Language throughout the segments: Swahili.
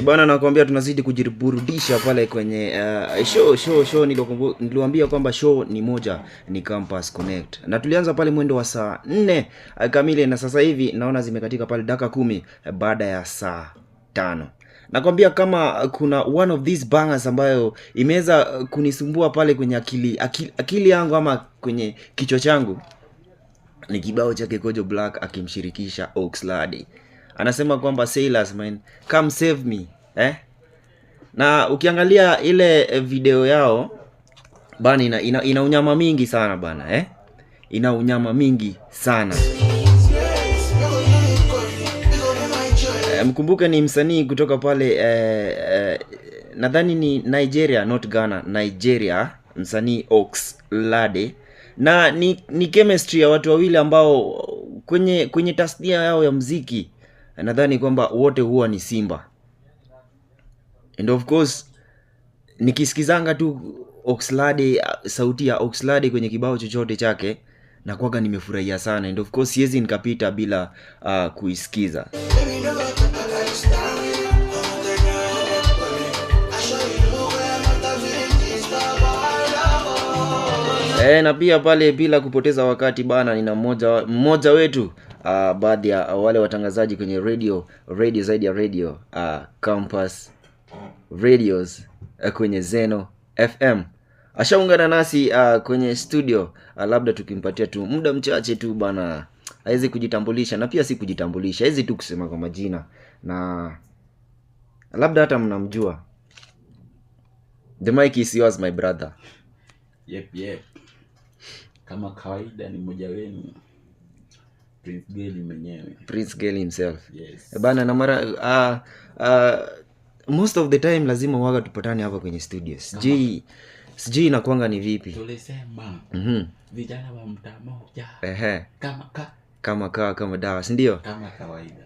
Bwana, nakwambia tunazidi kujiburudisha pale kwenye show. Niliwaambia kwamba show ni moja, ni Campus Connect. Na tulianza pale mwendo wa saa 4 kamili, na sasa hivi naona zimekatika pale dakika 10 baada ya saa 5. Nakwambia kama kuna one of these bangers ambayo imeweza kunisumbua pale kwenye akili yangu ama kwenye kichwa changu, ni kibao cha Kojo Black akimshirikisha Oxlade. Anasema kwamba sailors man, come save me. Na ukiangalia ile video yao bana, ina unyama mingi sana bana, ina unyama mingi sana. Mkumbuke ni msanii kutoka pale nadhani ni Nigeria, not Ghana, Nigeria, msanii Oxlade. Na ni chemistry ya watu wawili ambao kwenye tasnia yao ya muziki nadhani kwamba wote huwa ni Simba. And of course nikisikizanga tu Oxlade, sauti ya Oxlade kwenye kibao chochote chake, na kwaga nimefurahia sana. And of course siwezi nikapita bila kuisikiza. Na pia pale bila kupoteza wakati bana, nina mmoja wetu baadhi ya wale watangazaji kwenye radio zaidi ya radio, Campus Radios, kwenye Zeno FM. Ashaungana nasi kwenye studio. Labda tukimpatia tu muda mchache tu bana, haizi kujitambulisha, na pia si kujitambulisha, haizi tu kusema kwa majina, na labda hata mnamjua. The mic is yours my brother. Yep. Kama kawaida ni mmoja wenu, Prince Gale mwenyewe. Prince Gale himself. Yes. Bana, na mara most of the time lazima waga tupatane hapa kwenye studio. Sijui inakuanga ni vipi. Tulisema vijana wa mtaa moja. Kama dawa, si ndio? Kama kawaida.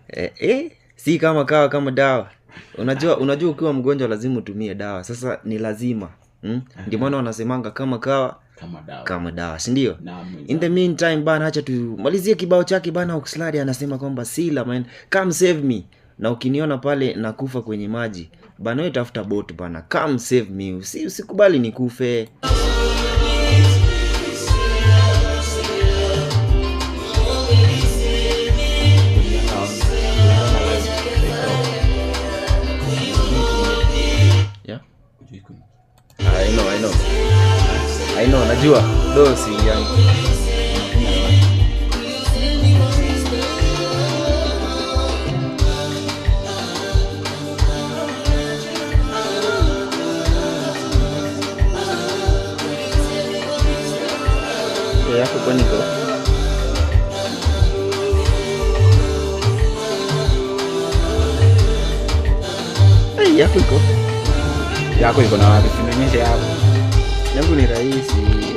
Si kama dawa. Unajua ukiwa mgonjwa lazima utumie dawa. Sasa ni lazima. Ndio maana wanasemanga kama dawa, si ndio? In the meantime bana, acha tumalizie kibao chake bana. Oxlade anasema kwamba Sila man, come save me. Na ukiniona pale nakufa kwenye maji bana, wewe tafuta boat bana, come save me. Usikubali nikufe. I know, najua dosi yangu. Yako kwa niko yako iko na wapi? Tunaonyesha hapo. Yangu ni rahisi.